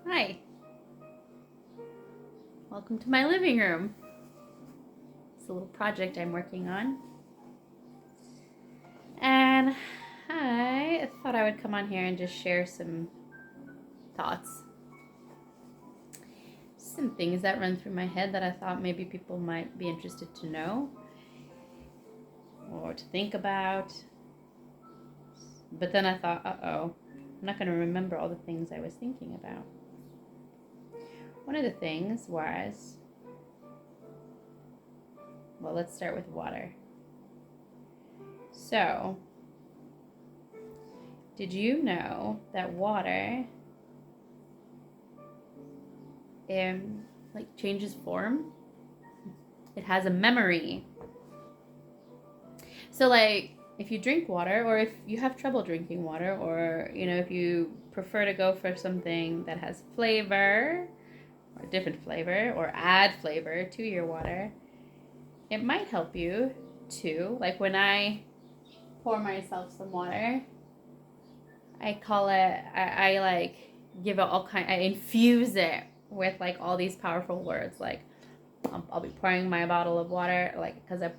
Hi, welcome to my living room. It's a little project I'm working on. And I thought I would come on here and just share some thoughts. Some things that run through my head that I thought maybe people might be interested to know or to think about. But then I thought, I'm not going to remember all the things I was thinking about. One of the things was, well, let's start with water. So, did you know that water changes form? It has a memory. So if you drink water, or if you have trouble drinking water, or if you prefer to go for something that has flavor or different flavor, or add flavor to your water, it might help you too. Like when I pour myself some water, I call it, I give it all kind, I infuse it with all these powerful words. I'll be pouring my bottle of water, because I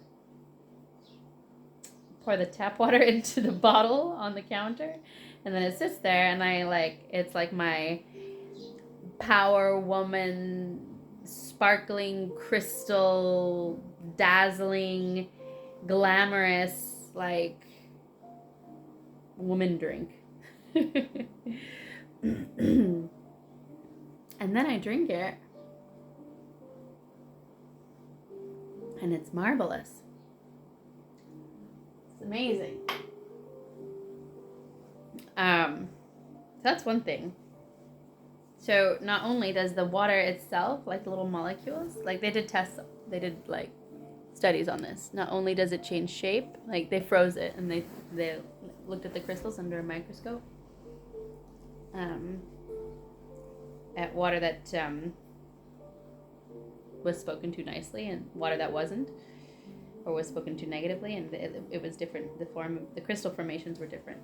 pour the tap water into the bottle on the counter, and then it sits there, and it's like my power woman, sparkling crystal, dazzling, glamorous, woman drink. And then I drink it, and it's marvelous. It's amazing. So that's one thing. So not only does the water itself, the little molecules, they did studies on this. Not only does it change shape, they froze it and they looked at the crystals under a microscope. At water that was spoken to nicely and water that wasn't, or was spoken to negatively, and it was different. The crystal formations were different,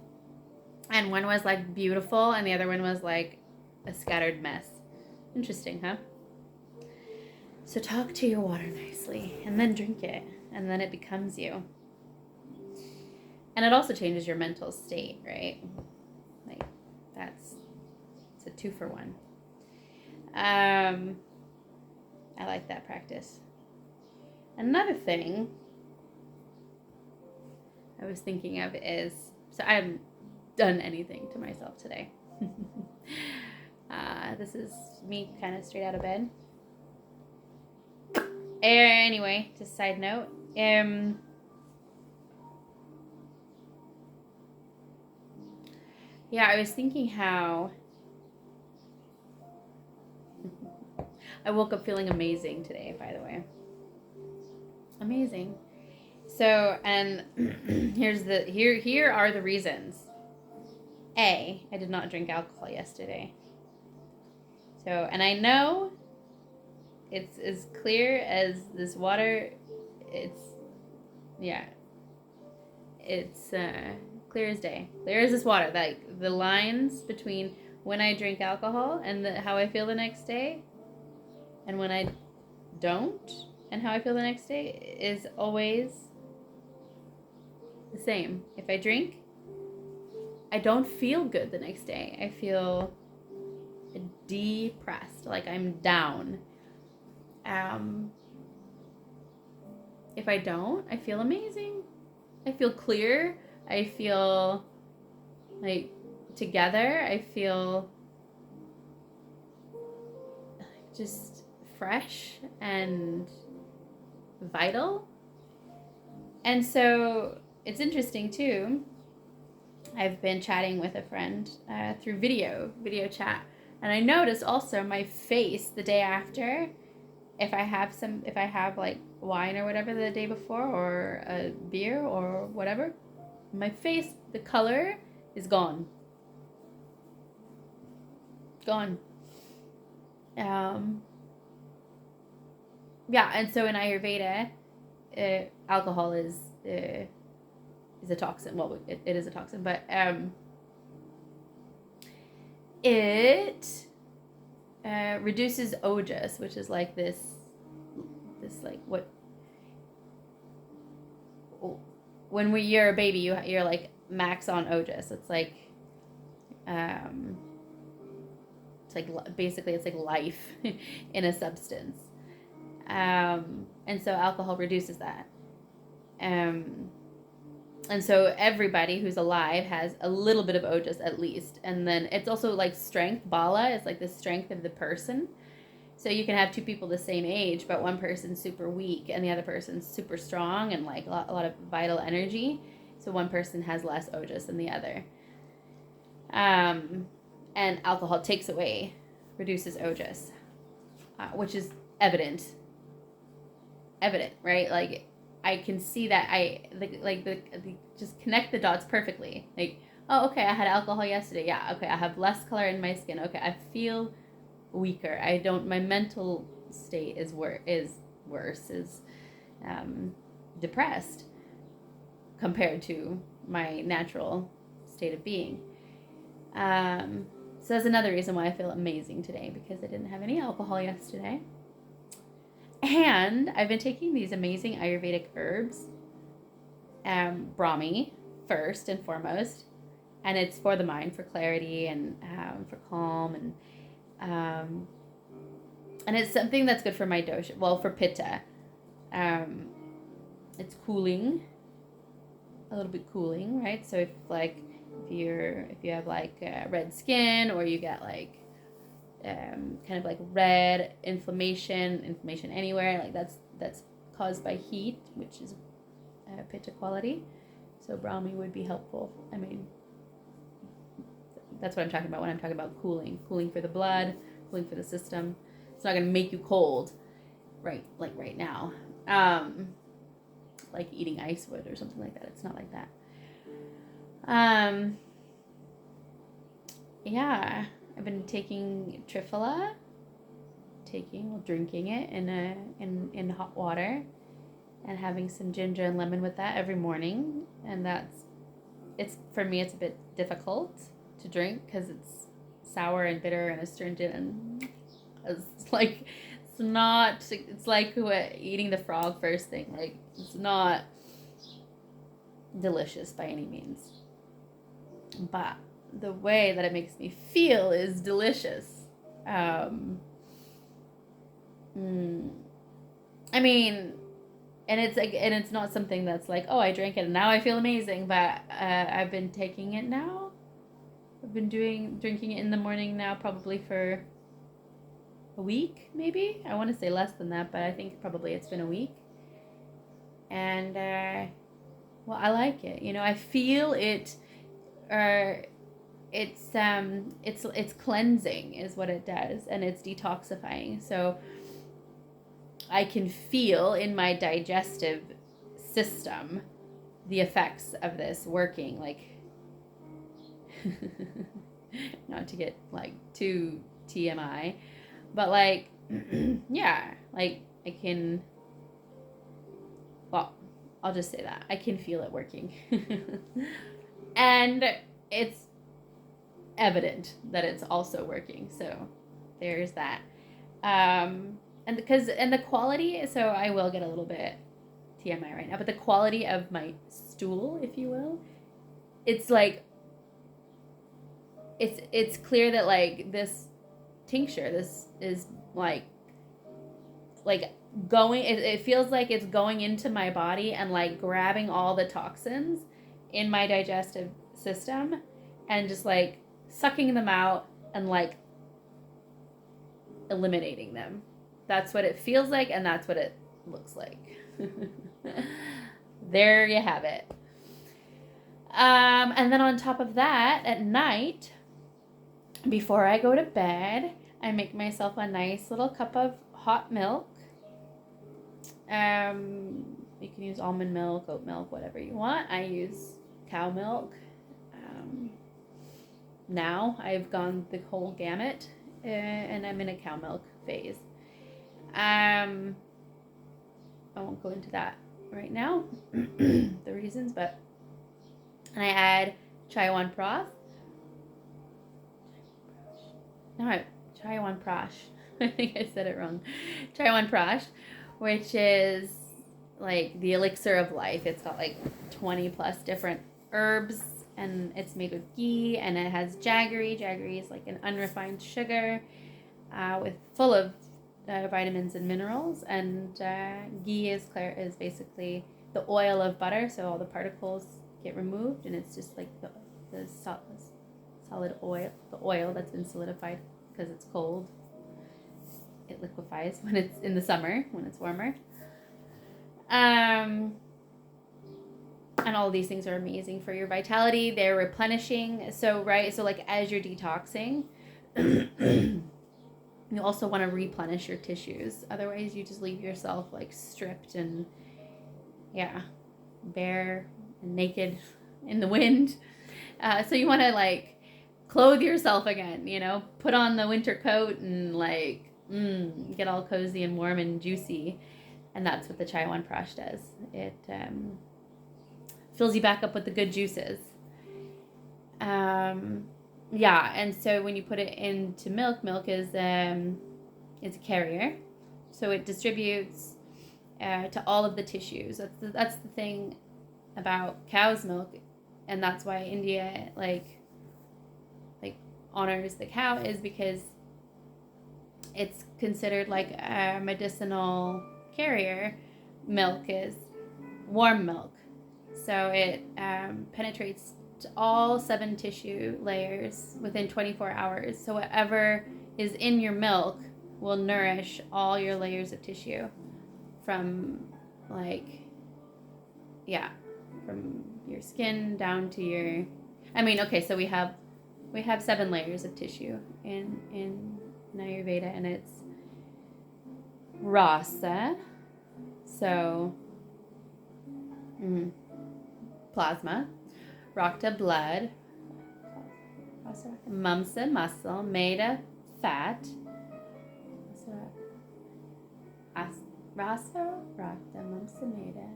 and one was beautiful, and the other one was a scattered mess. Interesting, huh? So talk to your water nicely, and then drink it, and then it becomes you. And it also changes your mental state, right? It's a 2-for-1. I like that practice. Another thing I was thinking of is, so I haven't done anything to myself today. This is me kind of straight out of bed. Anyway, just a side note. Yeah, I was thinking how I woke up feeling amazing today, by the way. Amazing. So, and here are the reasons. A, I did not drink alcohol yesterday. So, and I know it's as clear as this water. It's clear as day. Clear as this water. The lines between when I drink alcohol and how I feel the next day, and when I don't, and how I feel the next day is always the same. If I drink, I don't feel good the next day. I feel depressed, I'm down. If I don't, I feel amazing. I feel clear. I feel together. I feel just fresh and vital. And so it's interesting too. I've been chatting with a friend through video chat, and I noticed also my face the day after. If I have wine or whatever the day before, or a beer or whatever, my face, the color is gone. Gone. Yeah, and so in Ayurveda, alcohol is a toxin. Well, it is a toxin, but it reduces ojas, which is like this like what you're a baby, you're like max on ojas. It's like basically it's like life in a substance, and so alcohol reduces that. And so everybody who's alive has a little bit of ojas at least. And then it's also like strength. Bala is like the strength of the person. So you can have two people the same age, but one person's super weak and the other person's super strong and like a lot of vital energy. So one person has less ojas than the other. And alcohol takes away, reduces ojas, which is evident, right? Like I can see that just connect the dots perfectly. Like, oh, okay, I had alcohol yesterday. Yeah, okay, I have less color in my skin. Okay, I feel weaker. My mental state is worse, depressed compared to my natural state of being. So that's another reason why I feel amazing today, because I didn't have any alcohol yesterday. And I've been taking these amazing Ayurvedic herbs, Brahmi first and foremost, and it's for the mind, for clarity and for calm, and it's something that's good for my dosha. Well, for Pitta, it's cooling, a little bit cooling, right? So if you have like red skin, or you get like kind of like red inflammation anywhere, like that's caused by heat, which is Pitta quality. So Brahmi would be helpful. I mean, that's what I'm talking about when I'm talking about cooling for the blood, cooling for the system. It's not going to make you cold, right? Like right now, like eating ice would or something like that. It's not like that. Yeah. I've been taking Triphala, drinking it in hot water, and having some ginger and lemon with that every morning. And for me, it's a bit difficult to drink because it's sour and bitter and astringent, and it's like eating the frog first thing. Like, it's not delicious by any means, but the way that it makes me feel is delicious. I mean, and it's not something that's like, oh, I drank it and now I feel amazing, but I've been taking it now. I've been drinking it in the morning now, probably for a week, maybe. I want to say less than that, but I think probably it's been a week. And well, I like it. I feel it. It's cleansing is what it does, and it's detoxifying. So I can feel in my digestive system the effects of this working, like not to get like too TMI, but like yeah, like I can, well, I'll just say that I can feel it working. And it's evident that it's also working. So there's that. And the quality, so I will get a little bit TMI right now, but the quality of my stool, if you will, it's like, it's clear that like this tincture, this is like going, it feels like it's going into my body and like grabbing all the toxins in my digestive system and just like sucking them out and like eliminating them. That's what it feels like, and that's what it looks like. There you have it. And then on top of that, at night, before I go to bed, I make myself a nice little cup of hot milk. You can use almond milk, oat milk, whatever you want. I use cow milk. Now I've gone the whole gamut, and I'm in a cow milk phase. I won't go into that right now, the reasons, but, and I add Chaiwan Prash. I think I said it wrong. Chaiwan prash, which is like the elixir of life. It's got like 20 plus different herbs, and it's made with ghee, and it has jaggery. Jaggery is like an unrefined sugar with full of vitamins and minerals, and ghee is basically the oil of butter, so all the particles get removed, and it's just like the solid oil, the oil that's been solidified because it's cold. It liquefies when it's in the summer, when it's warmer. And all of these things are amazing for your vitality. They're replenishing. So like as you're detoxing, you also want to replenish your tissues. Otherwise, you just leave yourself like stripped and bare and naked in the wind. So you want to like clothe yourself again, put on the winter coat and like get all cozy and warm and juicy. And that's what the Chaiwan prash does. It fills you back up with the good juices. And so when you put it into milk is a carrier, so it distributes to all of the tissues. That's the thing about cow's milk, and that's why India like honors the cow, is because it's considered like a medicinal carrier. Milk is warm milk, so it penetrates to all 7 tissue layers within 24 hours. So whatever is in your milk will nourish all your layers of tissue from from your skin down to your, so we have 7 layers of tissue in Ayurveda, and it's rasa, so plasma, rakta, blood, mamsa, muscle, meda, fat, rasa, rakta, mamsa, meda,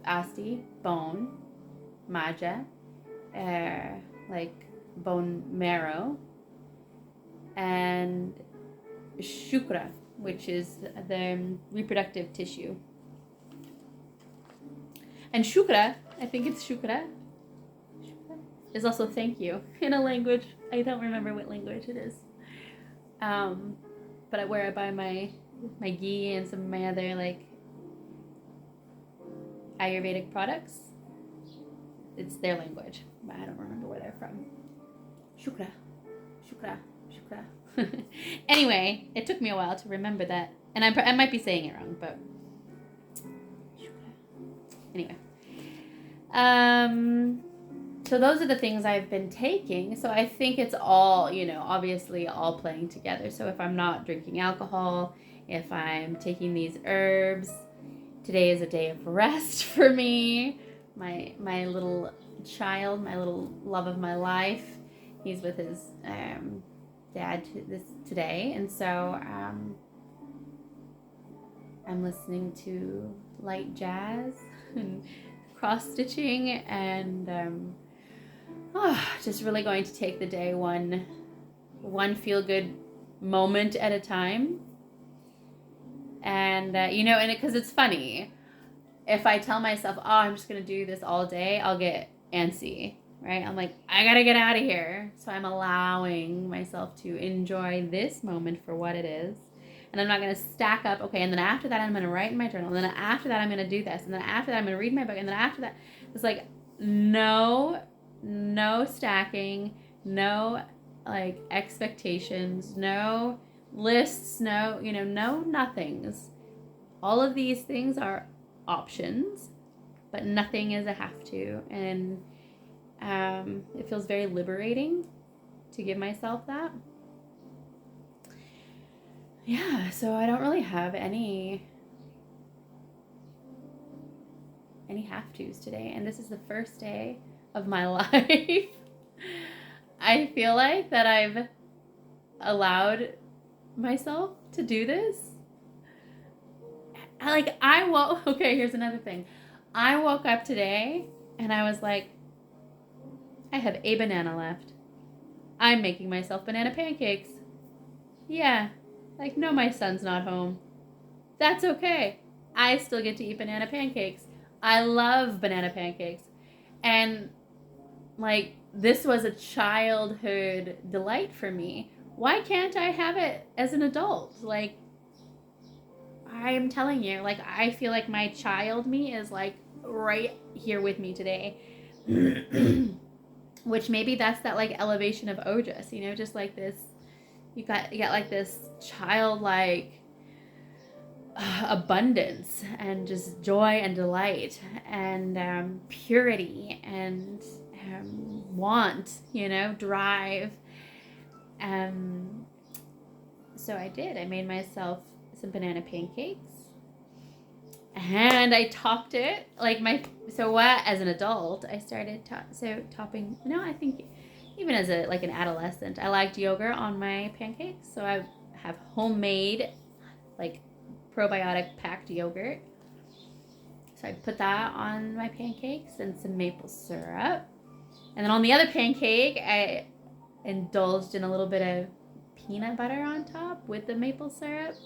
asti, bone, maja, like bone marrow, and shukra, which is the reproductive tissue. And shukra, I think it's shukra, is also thank you in a language. I don't remember what language it is. But where I buy my ghee and some of my other like Ayurvedic products, it's their language, but I don't remember where they're from. Shukra. Anyway, it took me a while to remember that, and I might be saying it wrong, but anyway. So those are the things I've been taking. So I think it's all, obviously all playing together. So if I'm not drinking alcohol, if I'm taking these herbs, today is a day of rest for me. My little child, my little love of my life, he's with his dad today, and so I'm listening to light jazz and cross stitching, and just really going to take the day one feel good moment at a time. And because it's funny, if I tell myself, I'm just gonna do this all day, I'll get antsy, right? I'm like, I gotta get out of here. So I'm allowing myself to enjoy this moment for what it is. And I'm not going to stack up, okay, and then after that, I'm going to write in my journal. And then after that, I'm going to do this. And then after that, I'm going to read my book. And then after that, it's like, no stacking, no, like, expectations, no lists, no nothings. All of these things are options, but nothing is a have to. And it feels very liberating to give myself that. Yeah, so I don't really have any have-tos today, and this is the first day of my life. I feel like that I've allowed myself to do this. Okay, here's another thing. I woke up today and I was like, I have a banana left. I'm making myself banana pancakes. Yeah, like, no, my son's not home. That's okay. I still get to eat banana pancakes. I love banana pancakes. And, like, this was a childhood delight for me. Why can't I have it as an adult? Like, I am telling you, like, I feel like my child me is, like, right here with me today. Which maybe that's that, like, elevation of Ojas, you know, just like this, you get like this childlike abundance and just joy and delight and purity and want, you know, drive. So I did. I made myself some banana pancakes, and I topped it like as an adult I started topping. No, I think even as an adolescent, I liked yogurt on my pancakes, so I have homemade, like, probiotic packed yogurt. So I put that on my pancakes and some maple syrup. And then on the other pancake, I indulged in a little bit of peanut butter on top with the maple syrup.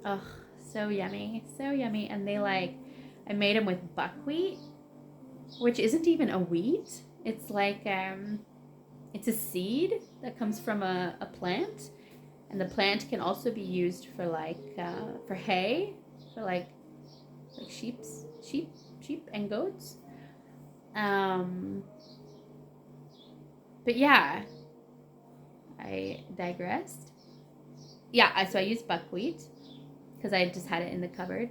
Ugh, so yummy. So yummy. And I made them with buckwheat, which isn't even a wheat. It's like, it's a seed that comes from a plant. And the plant can also be used for for hay, for like sheep and goats. But yeah, I digressed. Yeah, so I used buckwheat because I just had it in the cupboard,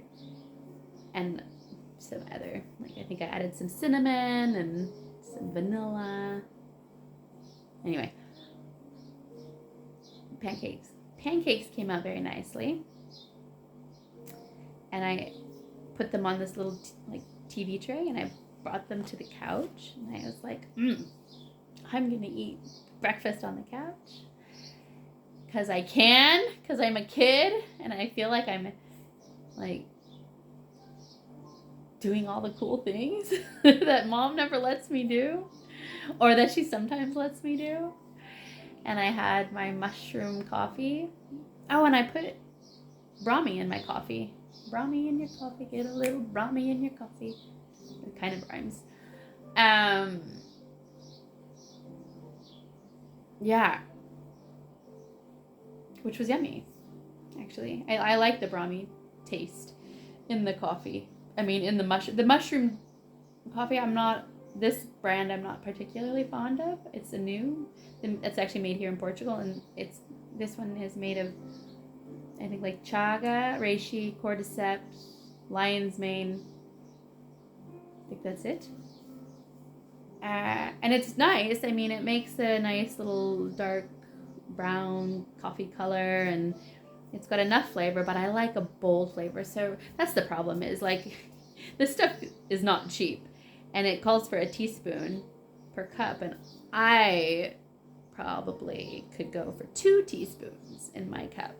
and some other, like, I think I added some cinnamon and some vanilla. Anyway, pancakes came out very nicely, and I put them on this little TV tray, and I brought them to the couch, and I was like, I'm gonna eat breakfast on the couch because I'm a kid, and I feel like I'm like doing all the cool things that mom never lets me do, or that she sometimes lets me do. And I had my mushroom coffee. Oh, and I put brahmi in my coffee. Brahmi in your coffee, get a little brahmi in your coffee. It kind of rhymes. Yeah. Which was yummy, actually. I like the brahmi taste in the coffee. I mean, in the mushroom coffee, this brand I'm not particularly fond of. It's it's actually made here in Portugal, and this one is made of, I think, like chaga, reishi, cordyceps, lion's mane. I think that's it. And it's nice. I mean, it makes a nice little dark brown coffee color, and it's got enough flavor, but I like a bold flavor. So that's the problem, is like this stuff is not cheap, and it calls for a teaspoon per cup, and I probably could go for 2 teaspoons in my cup.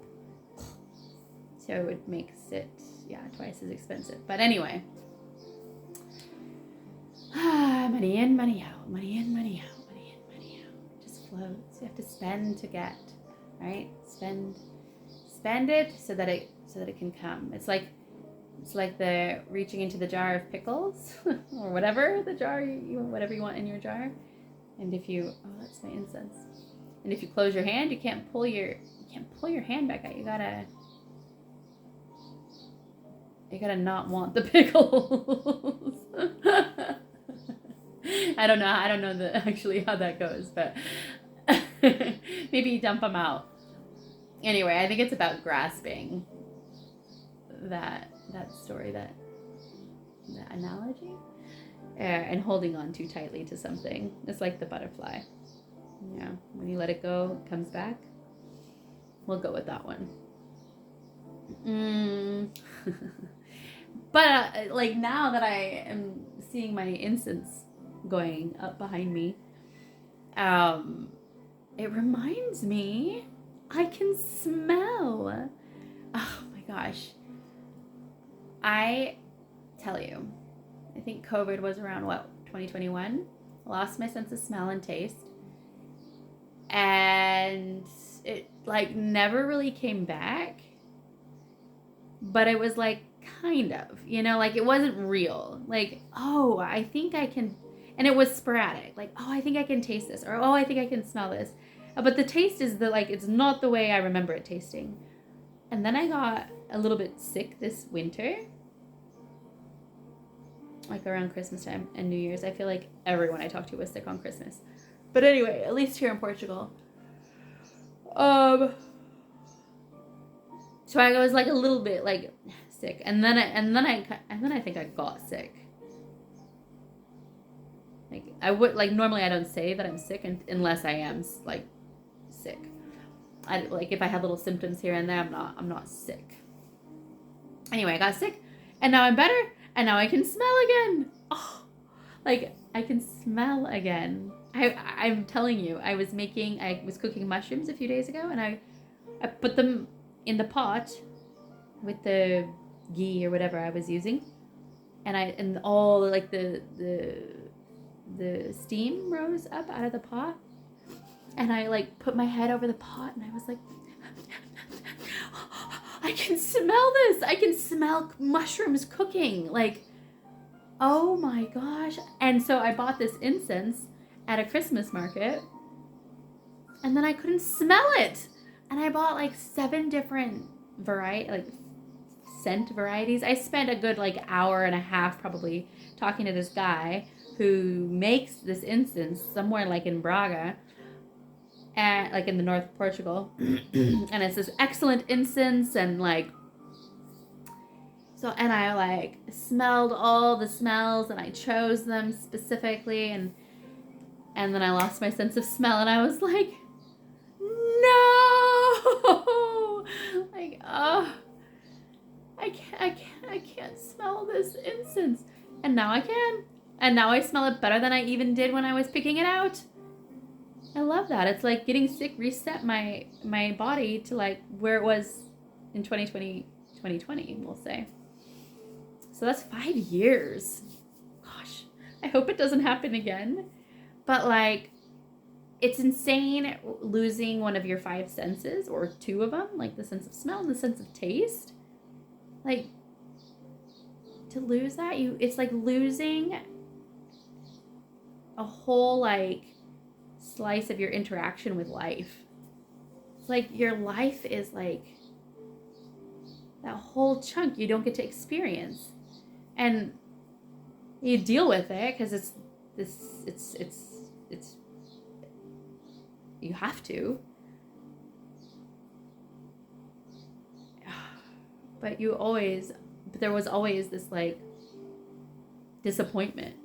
So it makes it, twice as expensive. But anyway, money in, money out, money in, money out, money in, money out. It just floats. You have to spend to get, right? Spend it so that it can come. It's like the reaching into the jar of pickles or whatever the jar whatever you want in your jar. And if you, that's my incense. And if you close your hand, you can't pull your hand back out. You gotta not want the pickles. I don't know actually how that goes, but maybe you dump them out. Anyway, I think it's about grasping that story, that analogy, and holding on too tightly to something. It's like the butterfly. Yeah, when you let it go, it comes back. We'll go with that one. But like, now that I am seeing my incense going up behind me, it reminds me I can smell. Oh my gosh. I tell you, I think COVID was around 2021. I lost my sense of smell and taste. and it like never really came back, but it was like kind of, like it wasn't real. Like, oh, I think I can, and it was sporadic. Like, oh, I think I can taste this, or oh, I think I can smell this. But the taste is it's not the way I remember it tasting. And then I got a little bit sick this winter, like around Christmas time and New Year's. I feel like everyone I talked to was sick on Christmas. But anyway, at least here in Portugal. So I was like a little bit like sick, and then I think I got sick. Like I would like normally I don't say that I'm sick unless I am like sick. I like if I have little symptoms here and there, I'm not sick. Anyway, I got sick, and now I'm better, and now I can smell again. Oh, like I can smell again. I'm telling you, I was cooking mushrooms a few days ago, and I put them in the pot with the ghee or whatever I was using, and all like the steam rose up out of the pot, and I like put my head over the pot, and I was like, I can smell this. I can smell mushrooms cooking. Like, oh my gosh. And so I bought this incense at a Christmas market, and then I couldn't smell it. And I bought like 7 different scent varieties. I spent a good like hour and a half probably talking to this guy who makes this incense somewhere like in Braga, and like in the north of Portugal. And it's this excellent incense, and like so, and I like smelled all the smells, and I chose them specifically, and then I lost my sense of smell, and I was like, no, like, oh, I can't smell this incense. And now I can, and now I smell it better than I even did when I was picking it out. I love that. It's like getting sick reset my body to like where it was in 2020, we'll say. So that's 5 years. Gosh, I hope it doesn't happen again. But like, it's insane losing one of your 5 senses, or 2 of them, like the sense of smell and the sense of taste. Like, to lose that, it's like losing a whole like slice of your interaction with life. It's like your life is like that whole chunk you don't get to experience, and you deal with it because it's you have to, but there was always this like disappointment.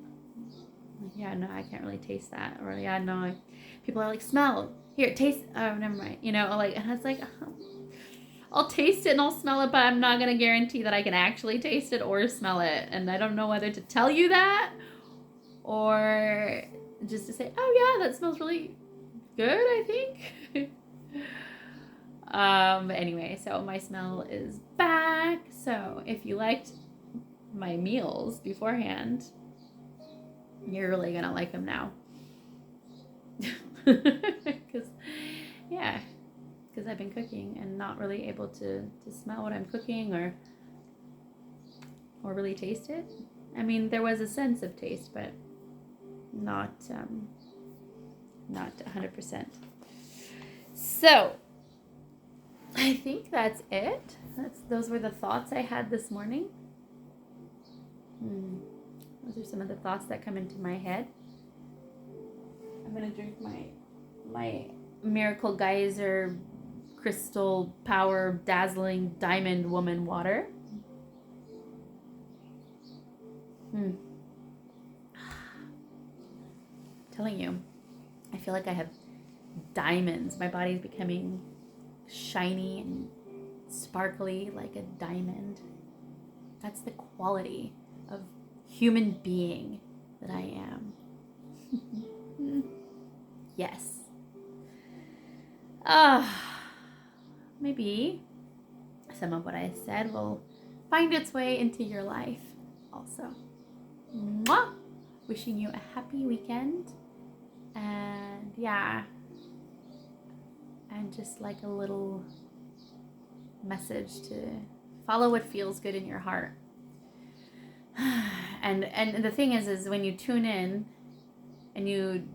Like, yeah, no, I can't really taste that, or yeah, no, people are like, smell here, taste, oh, never mind, like, and it's like, oh, I'll taste it and I'll smell it, but I'm not gonna guarantee that I can actually taste it or smell it, and I don't know whether to tell you that or just to say, oh yeah, that smells really good, I think. But anyway, so my smell is back. So if you liked my meals beforehand, you're really gonna like them now. Because I've been cooking and not really able to smell what I'm cooking or really taste it. I mean, there was a sense of taste, but not 100%. So I think that's it. Those were the thoughts I had this morning. Those are some of the thoughts that come into my head. I'm gonna drink my Miracle Geyser Crystal Power Dazzling Diamond Woman water. Telling you, I feel like I have diamonds. My body's becoming shiny and sparkly like a diamond. That's the quality of human being that I am. Yes. Maybe some of what I said will find its way into your life also. Mwah! Wishing you a happy weekend. And yeah, and just like a little message to follow what feels good in your heart. And the thing is when you tune in and you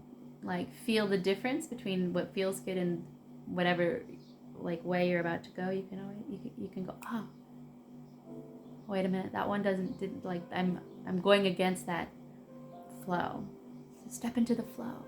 like feel the difference between what feels good and whatever like way you're about to go, you can always you can go, oh, wait a minute, that one didn't like I'm going against that flow. So step into the flow.